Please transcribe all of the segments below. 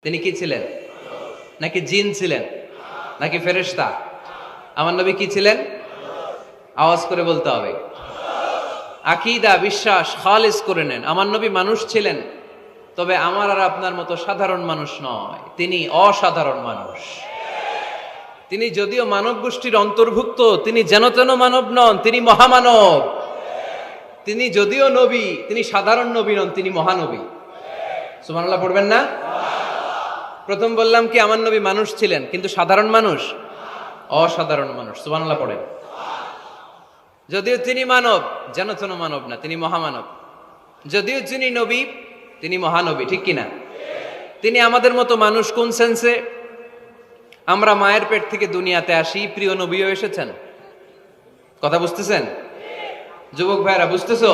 তিনি কি ছিলেন? নাকি জিন ছিলেন? নাকি ফেরেশতা? আমার নবী কি ছিলেন? আওয়াজ করে বলতে হবে। আকীদা, বিশ্বাস খালিস করে নেন। আমার নবী মানুষ ছিলেন, তবে আমার আর আপনার মতো সাধারণ মানুষ নয়, তিনি অসাধারণ মানুষ। তিনি যদিও মানব গোষ্ঠীর অন্তর্ভুক্ত, তিনি যেন তেন মানব নন, তিনি মহামানব। তিনি যদিও নবী, তিনি সাধারণ নবী নন, তিনি মহানবী। সুবহানাল্লাহ পড়বেন না? প্রথম বললাম কি আমার নবী মানুষ ছিলেন, কিন্তু সাধারণ মানুষ, অসাধারণ মানুষ। সুবহানাল্লাহ পড়েন। যদিও তিনি মানব, যেন তেন মানব না, তিনি মহামানব। যদিও তিনি নবী, তিনি মহানবী, ঠিক কিনা? তিনি আমাদের মতো মানুষ কোন সেন্সে? আমরা মায়ের পেট থেকে দুনিয়াতে আসি, প্রিয় নবীও এসেছেন। কথা বুঝতেছেন? যুবক ভাইরা বুঝতেছো?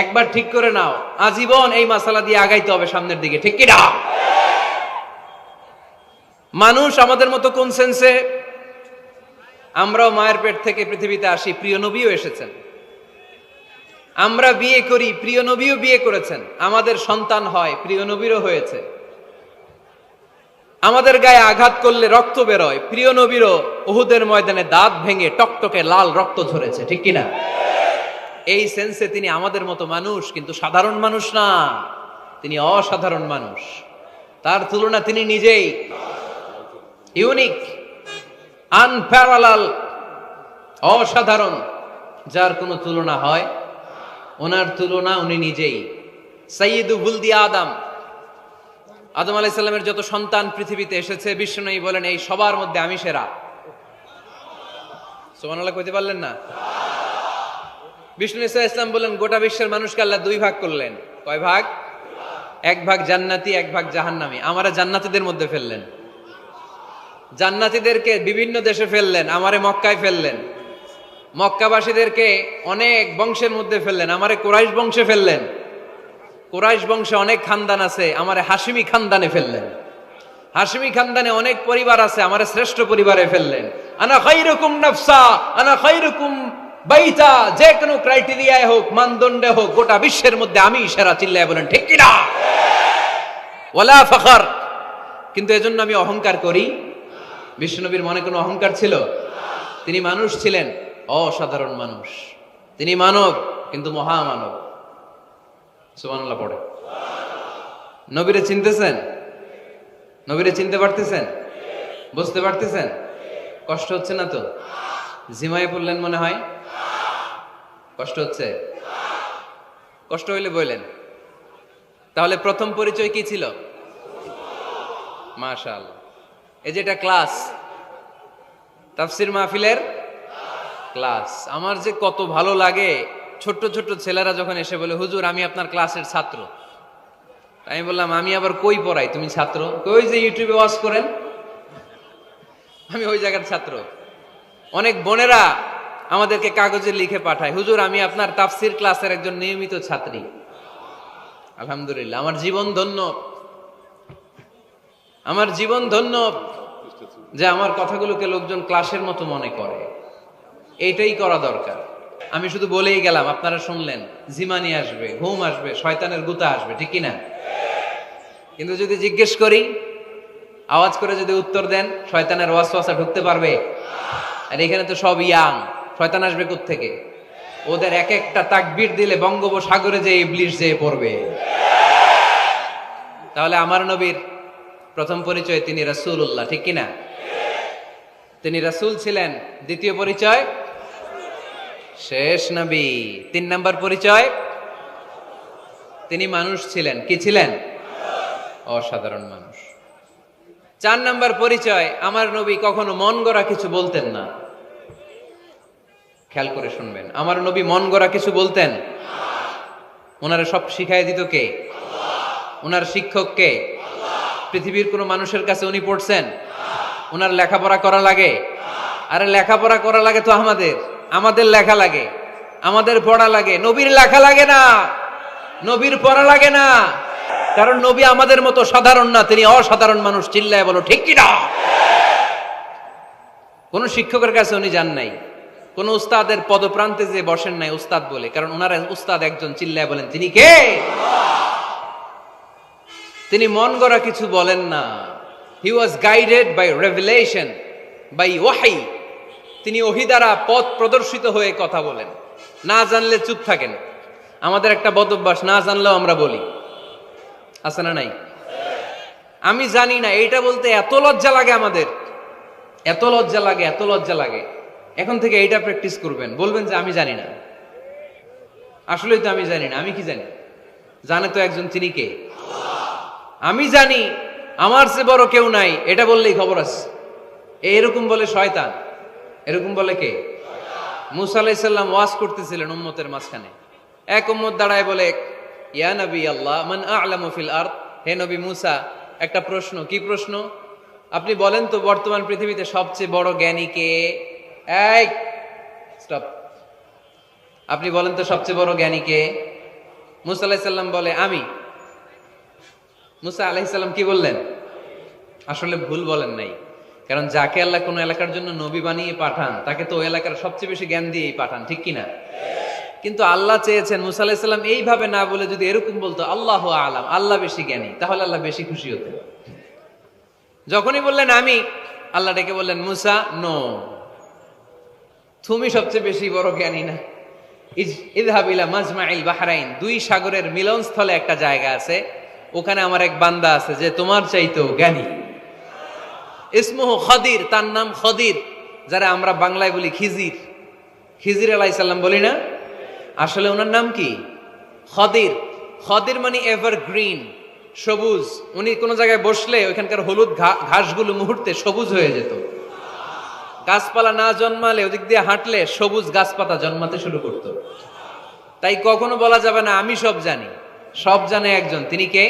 একবার ঠিক করে নাও, আজীবন এই মাসালা দিয়ে আগাইতে হবে সামনের দিকে, ঠিক কিনা? মানুষ আমাদের মতো কোন সেন্সে? আমরাও মায়ের পেট থেকে পৃথিবীতে আসি, প্রিয় নবীও এসেছেন। আমরা বিয়ে করি, প্রিয় নবীও বিয়ে করেছেন। আমাদের সন্তান হয়, প্রিয় নবীরও হয়েছে। আমাদের গায়ে আঘাত করলে রক্ত বেরোয়, প্রিয় নবীরও উহুদের ময়দানে দাঁত ভেঙে টকটকে লাল রক্ত ঝরেছে, ঠিক কিনা? এই সেন্সে তিনি আমাদের মতো মানুষ, কিন্তু সাধারণ মানুষ না, তিনি অসাধারণ মানুষ। তার তুলনা তিনি নিজেই ইউনিক, আনপ্যারালাল, অসাধারণ, যার কোনো তুলনা হয়? ওনার তুলনা উনি নিজেই। সাইয়্যিদু বুলদি আদম, আদম আলাইহিস সালামের যত সন্তান পৃথিবীতে এসেছে, বিশ্বনবী বলেন এই সবার মধ্যে আমি সেরা। সুবহানাল্লাহ কইতে পারলেন না? বিষ্ণু ঈসা ইসলাম বলেন গোটা বিশ্বের মানুষকে আল্লাহ দুই ভাগ করলেন। কয় ভাগ? এক ভাগ জান্নাতি, এক ভাগ জাহান্নামী। আমারে জান্নাতীদের মধ্যে ফেললেন। জান্নাতীদেরকে বিভিন্ন দেশে ফেললেন, আমারে মক্কায় ফেললেন। মক্কাবাসীদেরকে অনেক বংশের মধ্যে ফেললেন, আমারে কুরাইশ বংশে ফেললেন। কুরাইশ বংশে অনেক খানদান আছে, আমারে হাশিমি খানদানে ফেললেন। হাশিমি খানদানে অনেক পরিবার আছে, আমারে শ্রেষ্ঠ পরিবারে ফেললেন। আনা খায়রুকুম নাফসা, আনা খায়রুকুম বাইতা, যে কোনো ক্রাইটেরিয়ায় হোক, মানদণ্ডে হোক, গোটা বিশ্বের মধ্যে আমি সেরা। চিল্লায় বলেন ঠিক কিনা? ওয়ালা ফখর। কিন্তু এজন্য আমি অহংকার করি? বিশ্বনবীর মনে কোনো অহংকার ছিল? তিনি মানুষ ছিলেন, অসাধারণ মানুষ। তিনি মানব, কিন্তু মহামানব। সুবহানাল্লাহ পড়ে। নবীরে চিনতেছেন? নবীরে চিনতে পারতেছেন? বুঝতে পারতেছেন? কষ্ট হচ্ছে না তো? জিমায়ে পড়লেন মনে হয়? কষ্ট হচ্ছে? কষ্ট হইলে বললেন। তাহলে প্রথম পরিচয় কি ছিল? মাশাআল্লাহ। এই যে এটা ক্লাস, তাফসীর মাহফিলের ক্লাস। আমার যে কত ভালো লাগে ছোট্ট ছোট্ট ছেলেরা যখন এসে বলে হুজুর আমি আপনার ক্লাসের ছাত্র। আমি বললাম আমি আবার কই পড়াই, তুমি ছাত্র? কই যে ইউটিউবে ওয়াজ করেন, আমি ওই জায়গার ছাত্র। অনেক বোনেরা আমাদেরকে কাগজে লিখে পাঠায়, হুজুর আমি আপনার তাফসীর ক্লাসের একজন নিয়মিত ছাত্রী। আলহামদুলিল্লাহ, আমার জীবন ধন্য, আমার জীবন ধন্য যে আমার কথাগুলোকে লোকজন ক্লাসের মতো মনে করে। এইটাই করা দরকার। আমি শুধু বলেই গেলাম, আপনারা শুনলেন, জিমানি আসবে, ঘুম আসবে, শয়তানের গুতা আসবে, ঠিক কিনা? কিন্তু যদি জিজ্ঞেস করি, আওয়াজ করে যদি উত্তর দেন, শয়তানের ওয়াসওয়াসা ঢুকতে পারবে? আর এখানে তো সব ইয়াং, শয়তান আসবে কোত্থেকে? ওদের এক একটা তাকবীর দিলে বঙ্গোপসাগরে যে ইবলিস যেয়ে পড়বে। তাহলে আমার নবীর প্রথম পরিচয় তিনি রাসূলুল্লাহ, ঠিক কিনা? তিনি রাসূল ছিলেন। দ্বিতীয় পরিচয় শেষ নবী। 3 নাম্বার পরিচয় তিনি মানুষ ছিলেন। কি ছিলেন? অসাধারণ মানুষ। 4 নাম্বার পরিচয় আমার নবী কখনো মন গড়া কিছু বলতেন না। খেয়াল করে শুনবেন, আমার নবী মন গড়া কিছু বলতেন? ওনারা সব শিখাই দিত কে? ওনার শিক্ষক কে? পৃথিবীর কোন মানুষের কাছে উনি পড়ছেন? ওনার লেখাপড়া করা লাগে? আরে লেখাপড়া করা লাগে তো আমাদের, আমাদের লেখা লাগে, আমাদের পড়া লাগে। নবীর লেখা লাগে না, নবীর পড়া লাগে না, কারণ নবী আমাদের মতো সাধারণ না, তিনি অসাধারণ মানুষ। চিল্লায় বলো ঠিক কিনা? কোন শিক্ষকের কাছে উনি যান নাই, কোন উস্তাদের পদপ্রান্তে যে বসেন নাই উস্তাদ বলে, কারণ ওনার উস্তাদ একজন। চিল্লায় বলেন তিনি কে? তিনি মন গড়া কিছু বলেন না। He was guided by revelation, by ওয়াহি। তিনি ওহী দ্বারা পথ প্রদর্শিত হয়ে কথা বলেন। না জানলে চুপ থাকেন। আমাদের একটা বদ অভ্যাস, না জানলেও আমরা বলি, আছে না নাই? আমি জানি না, এইটা বলতে এত লজ্জা লাগে আমাদের, এত লজ্জা লাগে, এত লজ্জা লাগে। এখন থেকে এইটা প্র্যাকটিস করবেন, বলবেন যে আমি জানি না। আসলেই তো আমি জানি না। আমি কি জানি? জানে তো একজন, তিনি কে? আমি জানি, আমার চেয়ে বড় কেউ নাই, এটা বললেই খবর আছে। এরকম বলে শয়তান। এরকম বলে কে? মুসা আলাইহিস সালাম ওয়াজ করতেছিলেন উম্মতের মাঝখানে। এক উম্মত দাঁড়ায় বলে, ইয়া নবী আল্লাহ, মান আ'লামু ফিল আরদ। হে নবী মুসা, একটা প্রশ্ন। কি প্রশ্ন? আপনি বলেন তো বর্তমান পৃথিবীতে সবচেয়ে বড় জ্ঞানী কে? এই স্টপ। আপনি বলেন তো সবচেয়ে বড় জ্ঞানী কে? মুসা আলাইহিস সালাম বলে, আমি। মুসা আলাইহিস সালাম কি বললেন? আসলে ভুল বলেন নাই, কারণ যাকে আল্লাহ কোন এলাকার জন্য নবী বানিয়ে পাঠান, তাকে তো ওই এলাকার সবচেয়ে বেশি জ্ঞান দিয়েই পাঠান, ঠিক কিনা? কিন্তু আল্লাহ চেয়েছেন মুসা আলাইহিস সালাম এইভাবে না বলে যদি এরকম বলতো, আল্লাহু আ'লাম, আল্লাহ বেশি জ্ঞানী, তাহলে আল্লাহ বেশি খুশি হতেন। যখনই বললেন আমি, আল্লাহ ডেকে বললেন, মুসা নো, তুমি সবচেয়ে বেশি বড় জ্ঞানী না। ইযহাব ইলা মাজমাইল বাহরাইন, দুই সাগরের মিলনস্থলে একটা জায়গা আছে, ওখানে আমার এক বান্দা আছে যে তোমার চাইতেও জ্ঞানী। ইসমুহু খদির, তার নাম খদির, যারা আমরা বাংলায় বলি খিজির। খিজির আলাইহিস সালাম বলি না, আসলে ওনার নাম কি? খদির। খদির মানে এভারগ্রিন, সবুজ। উনি কোন জায়গায় বসলে ওইখানকার হলুদ ঘাসগুলো মুহূর্তে সবুজ হয়ে যেত। গাছপালা না জন্মালে ওদিক দিয়ে হাঁটলে সবুজ গাছপাতা জন্মাতে শুরু করত। তাই কখনো বলা যাবে না আমি সব জানি। সব জানে একজন, তিনি কে?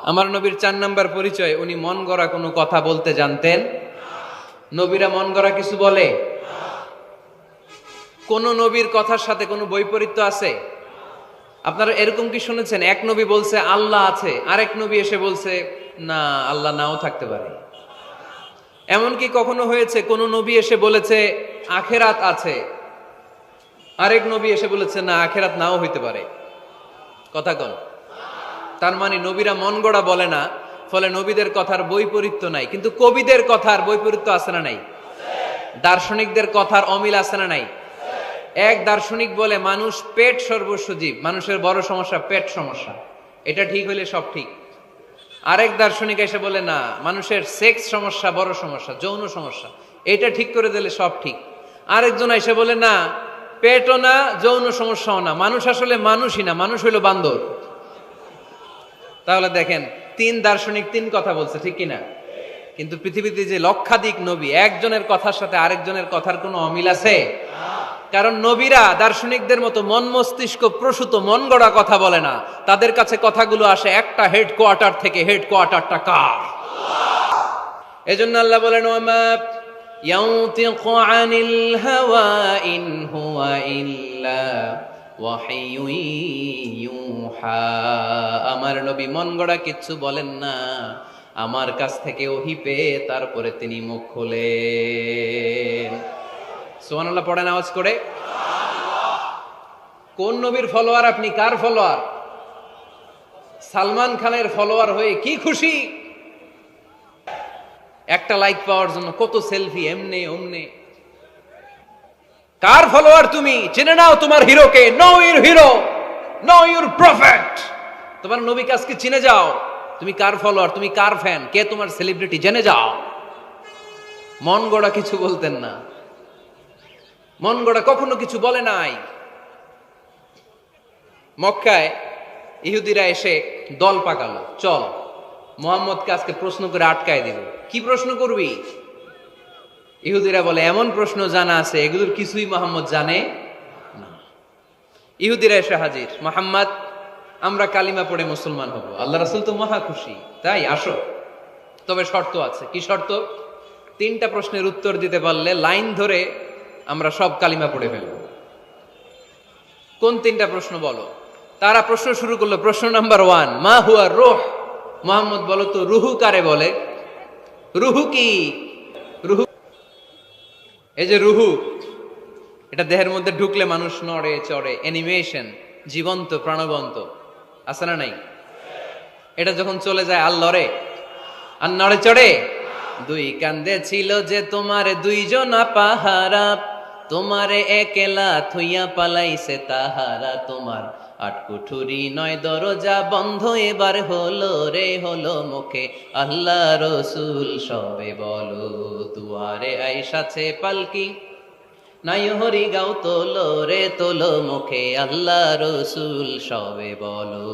আমার নবীর 4 নাম্বার পরিচয়, উনি মন গড়া কোনো কথা বলতে জানতেন। নবীরা মন গড়া কিছু বলে? কোন নবীর কথার সাথে কোনো বৈপরীত্য আছে? আপনারা এরকম কি শুনেছেন, এক নবী বলছে আল্লাহ আছে, আরেক নবী এসে বলছে না, আল্লাহ নাও থাকতে পারে? এমন কি কখনো হয়েছে কোন নবী এসে বলেছে আখেরাত আছে, আরেক নবী এসে বলেছে না, আখেরাত নাও হইতে পারে? কথা কন। তার মানে নবীরা মন গড়া বলে না, ফলে নবীদের কথার বৈপরীত্য নাই। কিন্তু কবিদের কথার বৈপরীত্য আছে না নাই? দার্শনিকদের কথার অমিল আছে না নাই? এক দার্শনিক বলে মানুষ পেট সর্বস্ব জীব, মানুষের বড় সমস্যা পেট সমস্যা, এটা ঠিক হইলে সব ঠিক। আরেক দার্শনিক এসে বলে না, মানুষের সেক্স সমস্যা বড় সমস্যা, যৌন সমস্যা, এটা ঠিক করে দিলে সব ঠিক। আরেকজন এসে বলে না, পেটও না, যৌন সমস্যাও না, মানুষ আসলে মানুষই না, মানুষ হইল বান্দর। তাহলে দেখেন, 3 দার্শনিক 3 কথা বলছে, ঠিক কিনা? কিন্তু পৃথিবীতে যে লক্ষাধিক নবী, একজনের কথার সাথে আরেকজনের কথার কোনো অমিল আছে? কারণ নবীরা দার্শনিকদের মতো মন মস্তিষ্ক প্রসূত মন গড়া কথা বলে না। তাদের কাছে কথাগুলো আসে একটা হেডকোয়ার্টার থেকে। হেডকোয়ার্টারটা কার? এজন্য আল্লাহ বলেন, ওয়ামা ইয়ানতিকু আনিল হাওয়া ইন হুয়া ইল্লা ওয়াহিয়ুন ইউহা। আমার নবী মন গড়া কিচ্ছু বলেন না, আমার কাছ থেকে ওহী পেয়ে তারপরে তিনি মুখ খোলেন। সুবহানাল্লাহ পড়েন আওয়াজ করে। কোন নবীর ফলোয়ার আপনি? কার ফলোয়ার? সালমান খানের ফলোয়ার হয়ে কি খুশি? একটা লাইক পাওয়ার জন্য কত সেলফি, এমনে ওমনে। কার ফলোয়ার তুমি? জেনে নাও তোমার হিরোকে। Know your hero, know your prophet. তোমার নবীকে আজকে চিনে যাও। তুমি কার ফলোয়ার, তুমি কার ফ্যান, কে তোমার সেলিব্রিটি, জেনে যাও। মন গড়া কিছু বলতেন না। মন গড়া কখনো কিছু বলে নাই। মক্কায় ইহুদিরা এসে দল পাকালো, চল মুহাম্মদকে আজকে প্রশ্ন করে আটকায় দিব। কি প্রশ্ন করবি? ইহুদিরা বলে, এমন প্রশ্ন জানা আছে এগুলোর কিছুই মুহাম্মদ জানে না। ইহুদিরা এসে হাজির, মুহাম্মদ আমরা কালিমা পড়ে মুসলমান হব। আল্লাহ রাসূল তো মহা খুশি, তাই আসো, তবে শর্ত আছে। কি শর্ত? 3টা প্রশ্নের উত্তর দিতে পারলে লাইন ধরে আমরা সব কালিমা পড়ে ফেলব। কোন 3টা প্রশ্ন বলো? তারা প্রশ্ন শুরু করলো। প্রশ্ন নাম্বার 1, মা হুয়া রূহ। মুহাম্মদ বলো তো রুহু কারে বলে? রুহু কি? রুহু, এই যে রুহু, এটা দেহের মধ্যে ঢুকলে মানুষ নড়ে চড়ে, অ্যানিমেশন, জীবন্ত প্রাণবন্ত, আছে না নাই? এটা যখন চলে যায় আর লড়ে, আর নড়ে চড়ে। দুই কান্দে ছিল যে তোমার দুইজন পাহারা, তোমারে একেলা থুইয়া পালাইছে তাহারা। তোমার আটকুঠুরি নয় দরজা বন্ধ এবার হলো রে, হলো মুখে আল্লাহ রসুল সবে বলো। দুয়ারে আইসাছে পালকি নাই হরি গাও তোলো রে, তোলো মুখে আল্লাহ রসুল সবে বলো।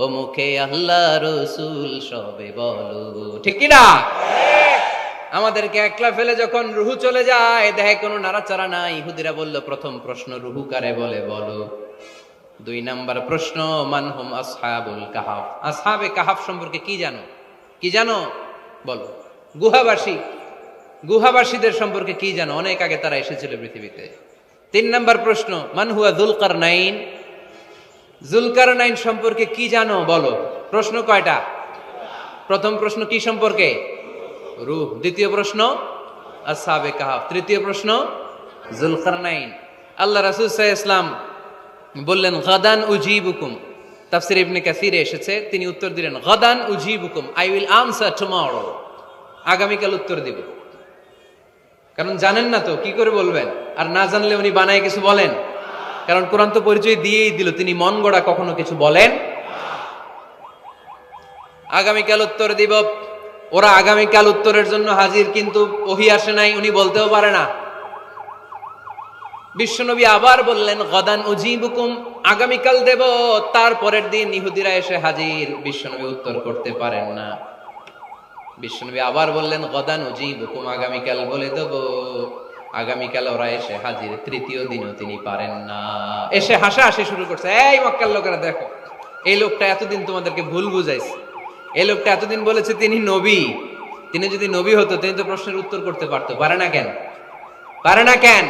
ও মুখে আল্লাহ রসুল সবে বলো, ঠিক কিনা? আমাদেরকে একলা ফেলে যখন রুহু চলে যায়, দেখে কোনো নাড়াচাড়া নাই। ইহুদিরা বলল, প্রথম প্রশ্ন রুহু কারে বলে বলো। 2 নাম্বার প্রশ্ন, মানহুম আসহাবুল কাহাফ, আসহাবে কাহাফ সম্পর্কে কি জানো? কি জানো বলো। গুহাবাসী, গুহাবাসীদের সম্পর্কে কি জানো? অনেক আগে তারা এসেছিল পৃথিবীতে। 3 নাম্বার প্রশ্ন, মান হুয়া যুলকারনাইন, যুলকারনাইন সম্পর্কে কি জানো বলো। প্রশ্ন কয়টা? প্রথম প্রশ্ন কি সম্পর্কে? রূহ। দ্বিতীয় প্রশ্ন আসহাবে কাহাফ। তৃতীয় প্রশ্ন যুলকারনাইন। আল্লাহ রাসূল সাল্লাল্লাহু আলাইহি ওয়াসাল্লাম বললেন, গাদান উজিবুকুম। তাফসীর ইবনে কাসিরে এসেছে, তিনি উত্তর দিলেন, গাদান উজিবুকুম, আই উইল আনসার টুমরো। আগামীকাল উত্তর দিব। কারণ জানেন না তো কি করে বলবেন, আর না জানলে উনি বানায় কিছু বলেন? কারণ কোরআন তো পরিচয় দিয়েই দিল, তিনি মন গড়া কখনো কিছু বলেন। আগামীকাল উত্তর দিব। ওরা আগামীকাল উত্তরের জন্য হাজির, কিন্তু ওহী আসে নাই, উনি বলতেও পারে না। বিশ্বনবী আবার বললেন, গাদান উজিবুকুম, আগামীকাল দেব। তারপরের দিন ইহুদিরা এসে হাজির, বিশ্বনবী উত্তর করতে পারেন না। বিশ্বনবী আবার বললেন, গাদান উজিবুকুম, আগামীকাল বলে দেব। আগামীকাল ওরা এসে হাজির, তৃতীয় দিনও তিনি পারেন না। এসে হাসাহাসি শুরু করছে, এই মক্কার লোকেরা দেখো, এই লোকটা এতদিন তোমাদেরকে ভুল বুঝাইছে। এই লোকটা এতদিন বলেছে তিনি নবী। তিনি যদি নবী হতো, তিনি তো প্রশ্নের উত্তর করতে পারতো। পারে না কেন? পারে না কেন?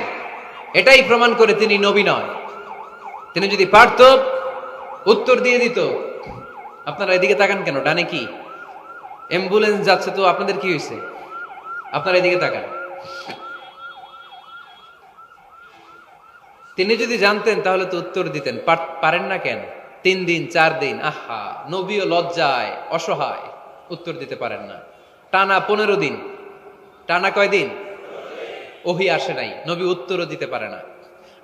এটাই প্রমাণ করে তিনি নবী নয়। তিনি যদি পারত, উত্তর দিয়ে দিত। আপনারা এদিকে তাকান কেন? ডানে কি অ্যাম্বুলেন্স যাচ্ছে, তো আপনাদের কি হয়েছে? আপনারা এদিকে তাকান। তিনি যদি জানতেন তাহলে তো উত্তর দিতেন। পারেন না কেন? 3 দিন 4 দিন, আহা, নবীও লজ্জায় অসহায়, উত্তর দিতে পারেন না। টানা 15 দিন, টানা কয়দিন ওহী আসে নাই, নবী উত্তরও দিতে পারে না।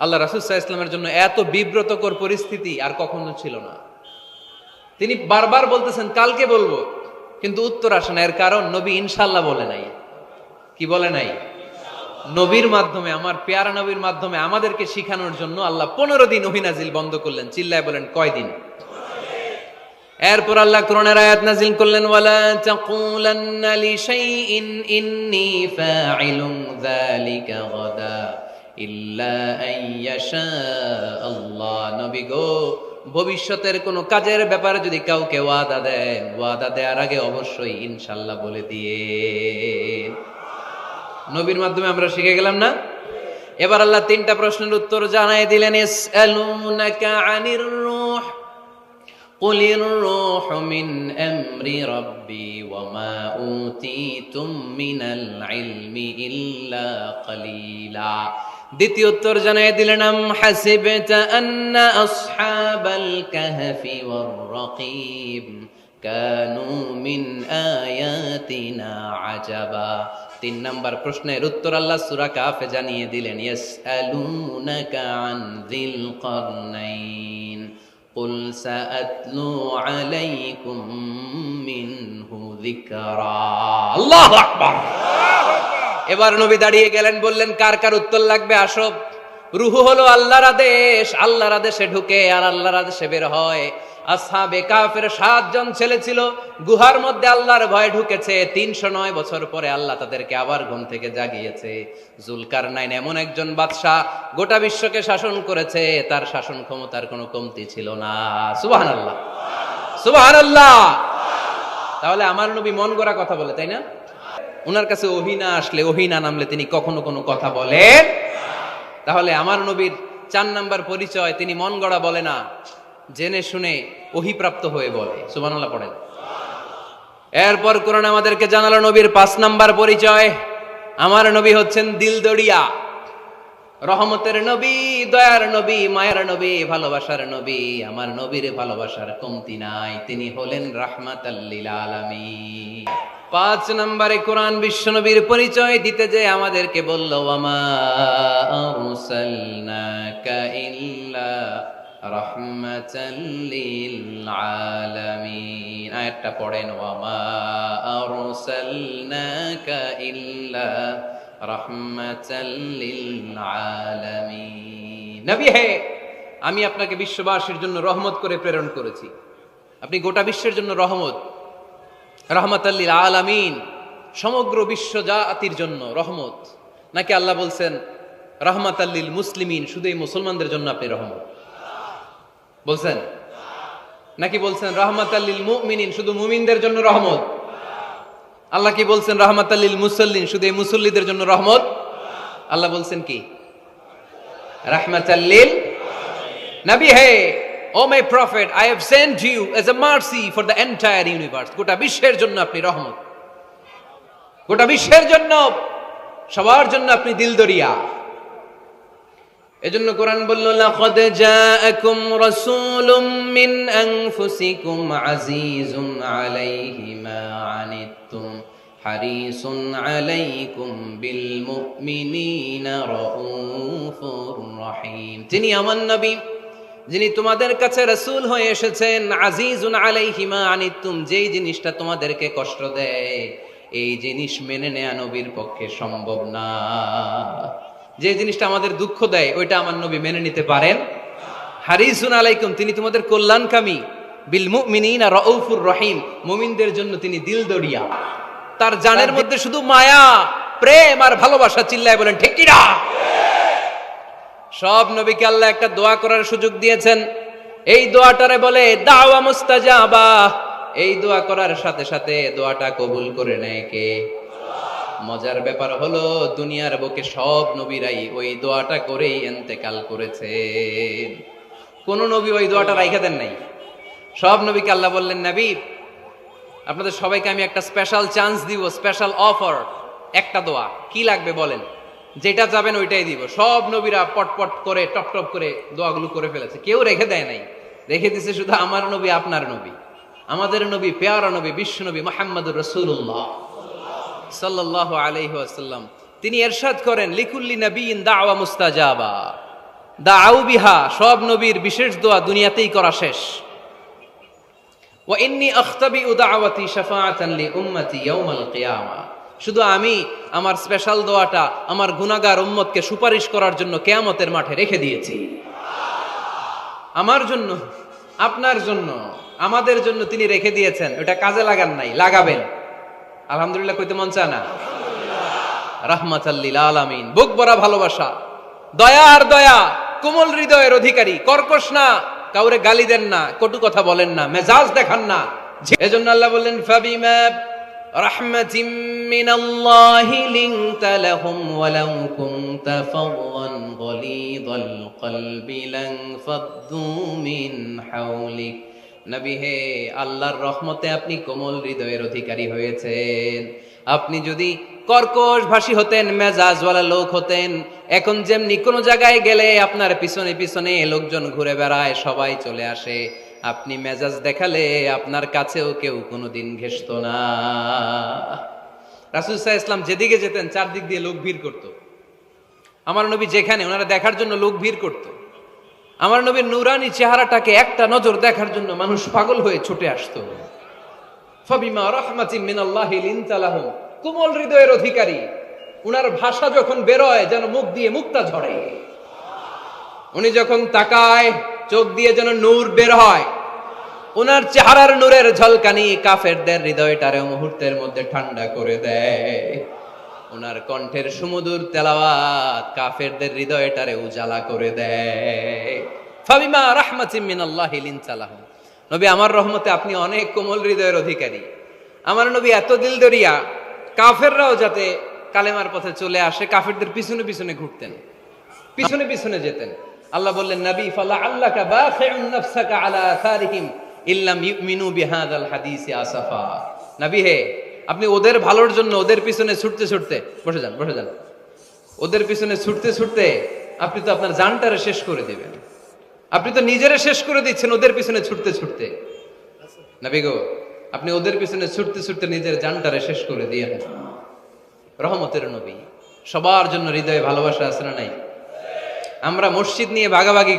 আল্লাহ রাসূল সাল্লাল্লাহু আলাইহি ওয়াসাল্লামের জন্য এত বিব্রতকর পরিস্থিতি আর কখনো ছিল না। তিনি বারবার বলতেছেন কালকে বলবো, কিন্তু উত্তর আসে না। এর কারণ নবী ইনশাআল্লাহ বলে নাই। কি বলে নাই? নবীর মাধ্যমে, আমার পেয়ারা নবীর মাধ্যমে আমাদেরকে শিখানোর জন্য আল্লাহ 15 দিন ওহী নাজিল বন্ধ করলেন। চিল্লায় বলেন কয়দিন? এরপর আল্লাহ কোরআনের আয়াত নাজিল করলেন, ওয়ালা তাকুলান্না লিশাইইন ইন্নী ফাইলুন যালিকা গাদা ইল্লা আইয়াশা আল্লাহ। নবী গো, ভবিষ্যতের কোন কাজের ব্যাপারে যদি কাউকে ওয়াদা দেন, ওয়াদা দেওয়ার আগে অবশ্যই ইনশাআল্লাহ বলে দিয়ে। নবীর মাধ্যমে আমরা শিখে গেলাম না? এবার আল্লাহ 3টা প্রশ্নের উত্তর জানাই দিলেন। ইয়াসআলুনাকা আনির রূহ কুলির রূহু মিন আমরি রাব্বি ওয়া মা উতীতুম মিনাল ইলমি ইল্লা কালিলা। দ্বিতীয় উত্তর জানাই দিলেন, আম হাসিবতা আন্না আসহাবাল কাহফি ওয়ার রাকিব কানু মিন আয়াতিনা আজাবা। 3 নাম্বার প্রশ্নের উত্তর আল্লাহ সূরা কাফে জানিয়ে দিলেন, ইয়াসআলুনাকা আন যিল কারনাইন কুল সাআতলু আলাইকুম মিনহু যিকরা। আল্লাহু আকবার। এবার নবী দাঁড়িয়ে গেলেন, বললেন কার কার উত্তর লাগবে আসো। রূহ হলো আল্লাহর আদেশ, আল্লাহর আদেশে ঢুকে আর আল্লাহর আদেশে বের হয়। আসহাবে কাফের 7 জন ছেলে ছিল, গুহার মধ্যে আল্লাহর ভয়ে ঢুকেছে। 309 বছর পরে আল্লাহ তাদেরকে আবার ঘুম থেকে জাগিয়েছে। জুলকারনাইন এমন একজন বাদশা, গোটা বিশ্বকে শাসন করেছে, তার শাসন ক্ষমতার কোনো কমতি ছিল না। সুবহানাল্লাহ, সুবহানাল্লাহ। তাহলে আমার নবী মন গড়া কথা বলে, তাই না? ওনার কাছে ওহী না আসলে, ওহী না নামলে তিনি কখনো কোনো কথা বলেন। তাহলে আমার নবীর 4 নাম্বার পরিচয়, তিনি মন গড়া বলে না, জেনে শুনে ওহীপ্রাপ্ত হয়ে বলে। সুবহানাল্লাহ পড়েন। এরপর কোরআন আমাদেরকে জানালো নবীর 5 নাম্বার পরিচয়, আমার নবী হচ্ছেন দিলদরিয়া। রহমতের নবী, দয়ার নবী, মায়ের নবী, ভালোবাসার নবী। আমার নবীর ভালোবাসার কমতি নাই, তিনি হলেন রাহমাতাল লিল আলামিন। 5 নম্বরে কোরআন বিশ্ব নবীর পরিচয় দিতে যে আমাদেরকে বলল, ওয়ামা আরসালনাকা ইল্লা রাহমাতাল লিল আলামিন। আয়াতটা পড়েন, ওয়ামা আরসালনাকা ইল্লা রাহমাতাল লিল আলামিন। নবী হে, আমি আপনাকে বিশ্ববাসীর জন্য রহমত করে প্রেরণ করেছি। আপনি গোটা বিশ্বের জন্য রহমত, রাহমাতাল লিল আলামিন, সমগ্র বিশ্ব জাতির জন্য রহমত। নাকি আল্লাহ বলছেন রাহমাতাল লিল মুসলিমিন, শুধু এই মুসলমানদের জন্য আপনি রহমত বলছেন? নাকি বলছেন রাহমাতাল লিল মুমিনিন, শুধু মুমিনদের জন্য রহমত? আল্লাহ কি বলছেন রাহমাতাল লিল মুসাল্লিন, শুধু এই মুসল্লিদের জন্য রহমত? আল্লাহ বলছেন কি রাহমাতাল লিল নবী হে, O my prophet, I have sent you as a mercy for the entire universe. গোটা বিশ্বের জন্য আপনি রহমত, গোটা বিশ্বের জন্য, সবার জন্য আপনি দিলদরিয়া। এজন্য কোরআন বলল, লাকাদ জাআকুম রাসূলুম মিন আনফুসিকুম আজিজুন আলাইহি মা আনিতুম হারিসুন আলাইকুম বিল মুমিনিনা রাউফুর রহিম। যিনি আমার নবী, যিনি তোমাদের কাছে রাসূল হয়ে এসেছেন, আজিজুন আলাইহি মা আনিতুম, যেই জিনিসটা তোমাদেরকে কষ্ট দেয় এই জিনিস মেনে নেয়া নবীর পক্ষে সম্ভব না। যে জিনিসটা আমাদের দুঃখ দেয় ওইটা আমার নবী মেনে নিতে পারেন। হারিসুন আলাইকুম, তিনি তোমাদের কল্যাণকামী। বিল মুমিনিনা রাউফুর রহিম, মুমিনদের জন্য তিনি দিলদরিয়া। তার জানের মধ্যে শুধু মায়া, প্রেম আর ভালোবাসা। চিল্লায় বলেন ঠিক কি না? সব নবীকে আল্লাহ একটা দোয়া করার সুযোগ দিয়েছেন। এই দোয়াটারে বলে দাওয়া মুস্তাজাবা। এই দোয়া করার সাথে সাথে দোয়াটা কবুল করে নেয় কে? মজার ব্যাপার হলো, দুনিয়ার বুকে সব নবীরাই ওই দোয়াটা করেই ইন্তেকাল করেছে। কোন নবী ওই দোয়াটা রাইখা দেন নাই। সব নবীকে আল্লাহ বললেন, নবী আপনাদের সবাইকে আমি একটা স্পেশাল চান্স দিব, স্পেশাল অফার। একটা দোয়া, কি লাগবে বলেন, যেটা যাবেন ওইটাই দিব। সব নবীরা পটপট করে টপ টপ করে দোয়াগুলো করে ফেলেছে, কেউ রেখে দেয় নাই। রেখে দিছে শুধু আমার নবী, আপনার নবী, আমাদের নবী, পেয়ারা নবী, বিশ্ব নবী মুহাম্মদুর রাসূলুল্লাহ সাল্লাল্লাহু আলাইহি ওয়াসাল্লাম। তিনি ইরশাদ করেন, লিকুল্লি নবিয়িন দাওয়া মুস্তাজাবা দাউ বিহা। সব নবীর বিশেষ দোয়া দুনিয়াতেই করা শেষ। ওয়া ইন্নী আখতাবিউ দাওয়াতি শাফাআতান লি উম্মতি ইয়াউমাল কিয়ামা। শুধু আমি আমার স্পেশাল দোয়াটা আমার গুনাহগার উম্মতকে সুপারিশ করার জন্য কিয়ামতের মাঠে রেখে দিয়েছি। আমার জন্য, আপনার জন্য, আমাদের জন্য তিনি রেখে দিয়েছেন। ওটা কাজে লাগান নাই, লাগাবেন। আলহামদুলিল্লাহ কইতে মন চায় না? রাহমাতাল লিল আলামিন, বুক ভরা ভালোবাসা, দয়া আর দয়া, কোমল হৃদয়ের অধিকারী, কর্কশ না, কাউরে গালি দেন না, কটু কথা বলেন না, মেজাজ দেখান না। এজন্য আল্লাহ বললেন, ফাবিমা রাহমাতিম মিনাল্লাহি লিনতা লাহুম ওয়ালাউ কুনতা ফাদদান গলিযাল কলবি লানফাদ্দু মিন হাওলিক। নবী হে, আল্লাহর রহমতে আপনি কোমল হৃদয়ের অধিকারী হয়েছেন। আপনি যদি কর্কশ ভাষী হতেন, মেজাজওয়ালা লোক হতেন, এখন যেমনি কোন জায়গায় গেলে আপনার পিছনে পিছনে লোকজন ঘুরে বেড়ায়, সবাই চলে আসে, আপনি মেজাজ দেখালে আপনার কাছেও কেউ কোনোদিন ঘেষতো না। রাসূল সাল্লাল্লাহু আলাইহি ওয়াসাল্লাম যেদিকে যেতেন চারদিক দিয়ে লোক ভিড় করত। আমার নবী যেখানে, ওনারা দেখার জন্য লোক ভিড় করত। আমার নবীর নূরানি চেহারাটাকে একটা নজর দেখার জন্য মানুষ পাগল হয়ে ছুটে আসতো। ফাবিমা রাহমাতিম মিনাল্লাহি লিনতা লাহুম, কোমল হৃদয়ের অধিকারী। উনার ভাষা যখন বেরোয় যেন মুখ দিয়ে মুক্তা ঝরে। উনি যখন তাকায় চোখ দিয়ে যেন নূর বের হয়। উনার চেহারার নূরের ঝলকানি কাফেরদের হৃদয়টারে মুহূর্তের মধ্যে ঠান্ডা করে দেয়। উনার কণ্ঠের সুমধুর তেলাওয়াত কাফেরদের হৃদয়টারে উজালা করে দেয়। ফাবিমা রাহমাতিম মিনাল্লাহি লিনতা লাহুম, নবী আমার রহমতে আপনি অনেক কোমল হৃদয়ের অধিকারী। আমার নবী এত দিলদরিয়া, কাফেররাও যাতে কালেমার পথে চলে আসে, কাফেরদের পিছনে পিছনে ঘুরতেন, পিছনে পিছনে যেতেন। আল্লাহ বললেন, নবী ফালা আল্লাকা বাখিউন নাফসাকা আলা আসারিহিম ইল্লাম ইউমিনু বিহাদাল হাদিসি আসাফা। নবী হে, আপনি ওদের ভালোর জন্য ওদের পিছনে ছুটতে ছুটতে, বসে যান, ওদের পিছনে ছুটতে ছুটতে আপনি তো আপনার জানটারে শেষ করে দিবেন। আপনি তো নিজেরে শেষ করে দিচ্ছেন ওদের পিছনে ছুটতে ছুটতে। নবী গো, আপনি ওদের পিছনে ছুটতে ছুটতে নিজের জানটারে শেষ করে দিয়েন। রহমতের নবী, সবার জন্য হৃদয়ে ভালোবাসা আছে না নাই? আমরা মসজিদ নিয়ে ভাগাভাগি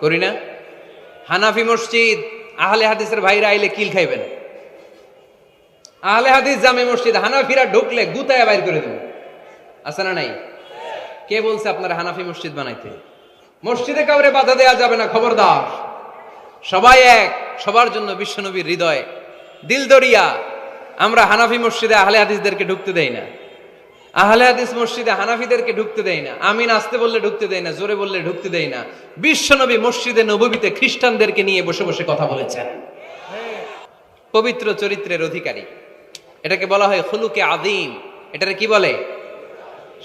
করি না? হানাফি মসজিদ, আহলে হাদিসের ভাইরা আইলে কিল খাইবেন। আহলে হাদিস জামে মসজিদ, হানাফিরা ঢুকলে গুতায় বাইর করে দেব, আছে না নাই? কে বলছে আপনারা হানাফি মসজিদ বানাইতে? মসজিদে কাউরে বাধা দেয়া যাবে না, খবরদার। সবাই এক, সবার জন্য বিশ্বনবীর হৃদয় দিল দরিয়া। আমরা হানাফি মসজিদে আহলে হাদিসদেরকে ঢুকতে দেই না, আহলে হাদিস মসজিদে হানাফিদেরকে ঢুকতে দেই না। আমিন আসতে বললে ঢুকতে দেই না, জোরে বললে ঢুকতে দেই না। বিশ্বনবী মসজিদে নববীতে খ্রিস্টানদেরকে নিয়ে বসে বসে কথা বলেছেন। পবিত্র চরিত্রের অধিকারী, এটাকে বলা হয় খুলুকে আযীম। এটারে কি বলে?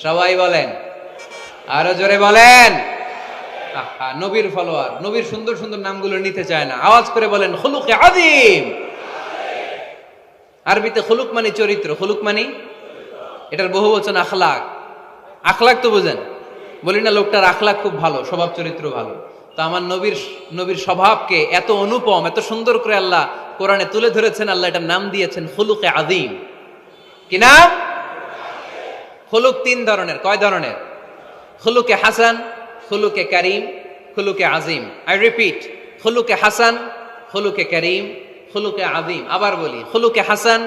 সবাই বলেন, আরো জোরে বলেন। নবীর ফলোয়ার, নবীর সুন্দর সুন্দর নামগুলো নিতে চায় না, আওয়াজ করে বলেন খুলুকে আযীম। আরবিতে খুলুক মানে চরিত্র, খুলুক মানে এটার বহু বচন আখলাক। আখলাক তো বুঝেন, বলি না লোকটার আখলাক খুব ভালো, স্বভাব চরিত্র ভালো। তো আমার নবীর স্বভাবকে এত অনুপম, এত সুন্দর করে আল্লাহ কোরআনে তুলে ধরেছেন। আল্লাহ এটার নাম দিয়েছেন খুলুকে আযীম। কি নাম? খুলুক তিন ধরনের। কয় ধরনের? খুলুকে হাসান, খুলুকে কারীম, খুলুকে আযীম। আই রিপিট, খুলুকে হাসান, খুলুকে কারীম, খুলুকে আযীম। আবার বলি, খুলুকে হাসান,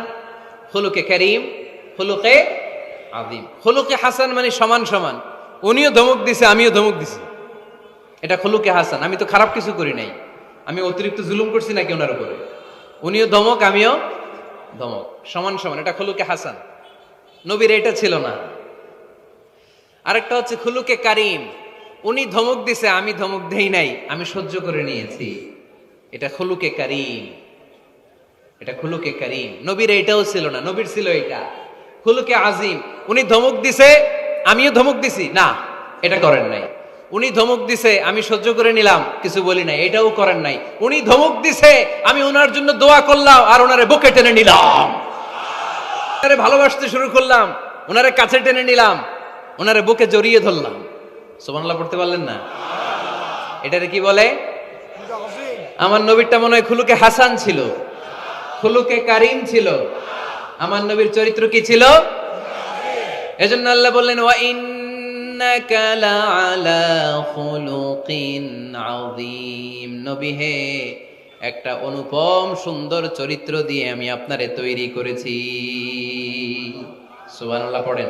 খুলুকে কারীম, খুলুকে আযীম। খুলুকে হাসান মানে সমান সমান, উনিও ধমক দিছে আমিও ধমক দিছি, এটা খুলুকে হাসান। আমি তো খারাপ কিছু করি নাই, আমি অতিরিক্ত জুলুম করছি নাকি ওনার উপরে? উনিও ধমক আমিও ধমক, সমান সমান, এটা খুলুকে হাসান। নবীর এটা ছিল না। আরেকটা হচ্ছে খুলুকে কারীম, উনি ধমক দিছে আমি ধমক দেই নাই, আমি সহ্য করে নিয়েছি, এটা খুলুকে কারীম। এটা খুলুকে কারীম। নবীর এটাও ছিল না, নবীর ছিল এটা খুলুকে আযীম। উনি ধমক দিছে আমিও ধমক দিছি, না এটা করেন নাই। উনি ধমক দিছে আমি সহ্য করে নিলাম, কিছু বলি নাই, এটাও করেন নাই। উনি ধমক দিছে আমি ওনার জন্য দোয়া করলাম আর ওনারে বুকে টেনে নিলাম, ওনারে ভালোবাসতে শুরু করলাম, ওনারে কাছে টেনে নিলাম, ওনারে বুকে জড়িয়ে ধরলাম। সুবহানাল্লাহ পড়তে পারলেন না? এটারে কি বলে? আমার নবীরটা মনে হয় খুলুকে হাসান ছিল, খুলুকে কারীম ছিল। আমার নবীর চরিত্র কি ছিল? এজন্য আল্লাহ বললেন ওয়া ইন্নাকা লাআলা খুলুকিন আযীম। নবী হে, একটা অনুপম সুন্দর চরিত্র দিয়ে আমি আপনারে তৈরি করেছি। সুবহানাল্লাহ পড়েন।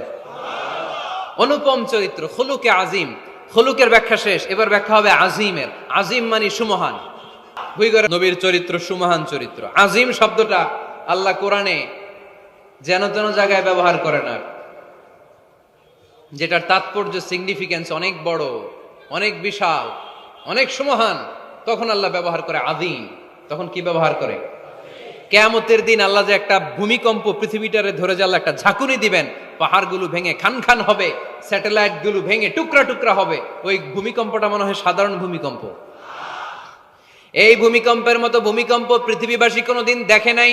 অনুপম চরিত্র, খুলুকে আযীম। খুলুকের ব্যাখ্যা শেষ, এবার ব্যাখ্যা হবে আযীমের। আযীম মানে সুমহান। নবীর চরিত্র সুমহান চরিত্র। আযীম শব্দটা আল্লাহ কোরআনে যেন তেন জায়গায় ব্যবহার করে না, যেটার তাৎপর্য সিগনিফিকেন্স অনেক বড়, অনেক বিশাল, অনেক সুমহান, তখন আল্লাহ ব্যবহার করে আযীম। তখন কি ব্যবহার করে? কিয়ামতের দিন আল্লাহ যে একটা ভূমিকম্প পৃথিবীটারে ধরে যে আল্লাহ একটা ঝাঁকুনি দিবেন, পাহাড়গুলো ভেঙে খান খান হবে, স্যাটেলাইট গুলো ভেঙে টুকরা টুকরা হবে, ওই ভূমিকম্পটা মনে হয় সাধারণ ভূমিকম্প। এই ভূমিকম্পের মতো ভূমিকম্প পৃথিবীবাসী কোনোদিন দেখে নাই।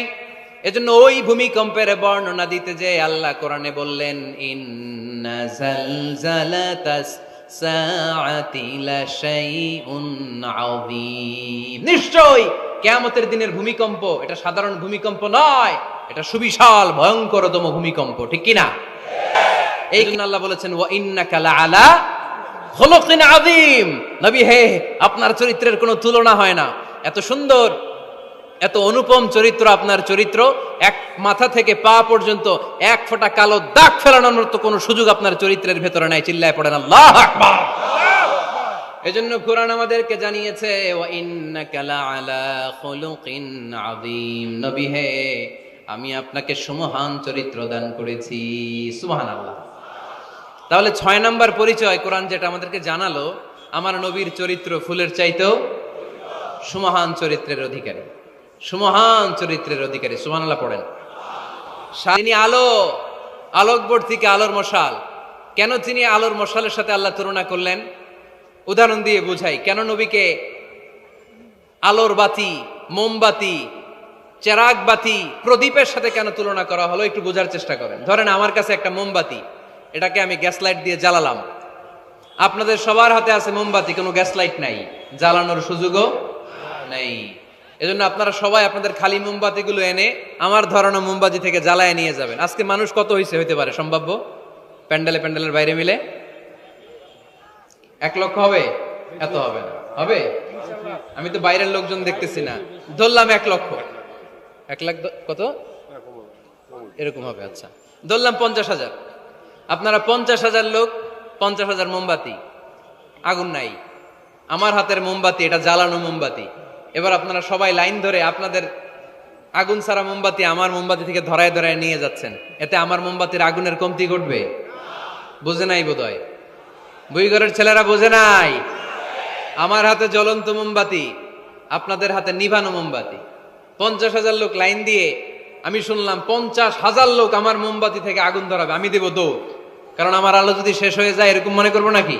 এজন্য ওই ভূমিকম্পের বর্ণনা দিতে যে আল্লাহ কোরআনে বললেন ইন্না জালজালাতাস সাআতি লাশাইউন আযীম। নিশ্চয় কিয়ামতের দিনের ভূমিকম্প এটা সাধারণ ভূমিকম্প নয়, এটা সুবিশাল ভয়ঙ্করতম ভূমিকম্প, ঠিক কি না? এই জন্য আল্লাহ বলেছেন ওয়া ইন্নাকা লাআলা খুলুকিন আযীম। নবী হে, আপনার চরিত্রের কোনো তুলনা হয় না। এত সুন্দর, এত অনুপম চরিত্র আপনার চরিত্র, এক মাথা থেকে পা পর্যন্ত এক ফোঁটা কালো দাগ ফেলানোর মতো কোনো সুযোগ আপনার চরিত্রের ভেতরে নাই। চিল্লায় পড়েন আল্লাহু আকবার। এজন্য কোরআন আমাদেরকে জানিয়েছে ওয়া ইন্নাকা লাআলা খুলুকিন আযীম। নবী হে, আমি আপনাকে সুমহান চরিত্র দান করেছি। সুবহানাল্লাহ। তাহলে 6 নাম্বার পরিচয় কোরআন যেটা আমাদেরকে জানালো, আমার নবীর চরিত্র ফুলের চাইতেও সুমহান চরিত্রের অধিকারী, সুমহান চরিত্রের অধিকারী। সুবহানাল্লাহ পড়েন। তিনি আলো, আলোকবর্তিকা, আলোর মশাল। কেন তিনি আলোর মশালের সাথে আল্লাহ তুলনা করলেন? উদাহরণ দিয়ে বুঝাই। কেন নবীকে আলোর বাতি, মোমবাতি, চেরাগ বাতি, প্রদীপের সাথে কেন তুলনা করা হলো একটু বোঝার চেষ্টা করেন। ধরেন আমার কাছে একটা মোমবাতি, এটাকে আমি গ্যাস লাইট দিয়ে জ্বালালাম, আপনাদের সবার হাতে আছে মোমবাতি, কোনো গ্যাস লাইট নাই, জ্বালানোর সুযোগও নাই। এজন্য আপনারা সবাই আপনাদের খালি মোমবাতিগুলো এনে আমার ধরানো মোমবাতি থেকে জ্বালায় নিয়ে যাবেন। আজকে মানুষ কত হইতে পারে সম্ভাব্য? প্যান্ডেলের বাইরে মিলে 1 লক্ষ হবে? এত হবে না, হবে? আমি তো বাইরের লোকজন দেখতেছি না, ধরলাম 1 লক্ষ। 1 লাখ কত এরকম হবে? আচ্ছা, ধরলাম 50,000। আপনারা 50,000 লোক, 50,000 মোমবাতি, আগুন নাই। আমার হাতের মোমবাতি, এটা জ্বালানো মোমবাতি। এবার আপনারা সবাই লাইন ধরে আপনাদের আগুন ছাড়া মোমবাতি আমার মোমবাতি থেকে ধরায় ধরায় নিয়ে যাচ্ছেন। এতে আমার মোমবাতির আগুনের কমতি ঘটবে? বোঝে নাই বোধহয়, বইঘরের ছেলেরা বোঝে নাই। আমার হাতে জ্বলন্ত মোমবাতি, আপনাদের হাতে নিভানো মোমবাতি। 50,000 লোক লাইন দিয়ে, আমি শুনলাম 50,000 লোক আমার মোমবাতি থেকে আগুন ধরাবে, আমি দেব দৌড়। কারণ আমার আলো যদি শেষ হয়ে যায় এরকম মনে করবো নাকি?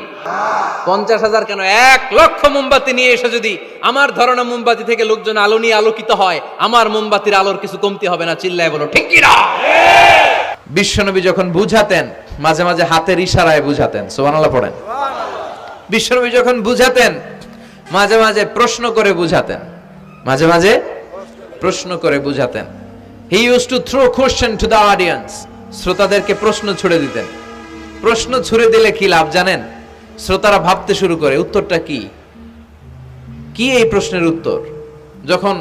50,000 কেন, 1 লক্ষ মোমবাতি নিয়ে এসে যদি আমার ধরনের মোমবাতি থেকে লোকজন আলো নিয়ে আলোকিত হয়, আমার মোমবাতির আলোর কিছু কমতি হবে না। চিল্লায় বলো ঠিক কি না? বিশ্বনবী যখন বুঝাতেন, মাঝে মাঝে হাতের ইশারায় বুঝাতেন। সুবহানাল্লাহ পড়েন। বিশ্বনবী যখন বুঝাতেন, মাঝে মাঝে প্রশ্ন করে বুঝাতেন, মাঝে মাঝে প্রশ্ন করে বুঝাতেন। He used to throw question to the audience. শ্রোতাদেরকে প্রশ্ন ছুড়ে দিতেন। প্রশ্ন ছুড়ে দিলে কি লাভ জানেন? শ্রোতারা ভাবতে শুরু করে উত্তরটা কি, কি এই প্রশ্নের উত্তর। যখন